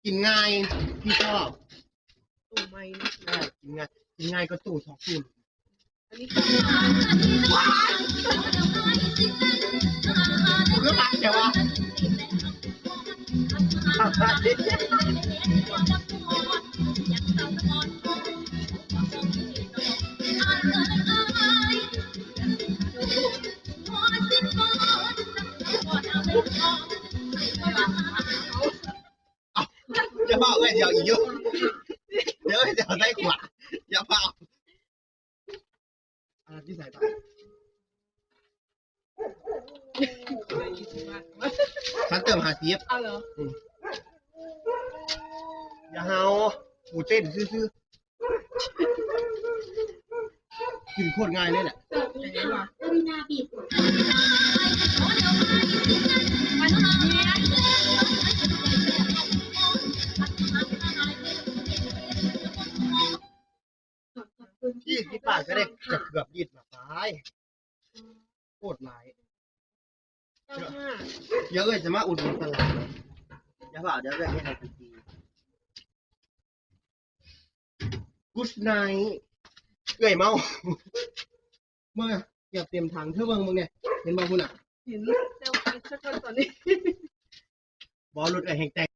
กินง่ายพี่ชอบ ตู้ไม้นะ กินง่ายก็ตู้สองตู้ อันนี้ก็ เพื่อปักเดี๋ยวว่าอย่าเผาเลยเดี๋ยวอีกเยอะเดี๋ยวได้ขวาอย่าเผาที่ใส่ไป ฉันเติมหาซีฟ เอาเหรอ อย่าเฮาหูเต้นซื่อๆกินโคตรง่ายเลยแหละ20 บาทก็ได้จะเกือบ20 บาทไปโคตรหลายเยอะเลยจะมาอุดหนุนตลาดเลยอย่าเปล่าเดี๋ยวจะให้ในทันทีกุสไนเอื่อยเมาเมื่อเก็บเต็มถังเท่าเบิ่งมึงเนี่ยเห็นบ่คุณอ่ะ เห็นเซลฟี่ชัดๆตอนนี้ บอลรถไอ้แห่งแตก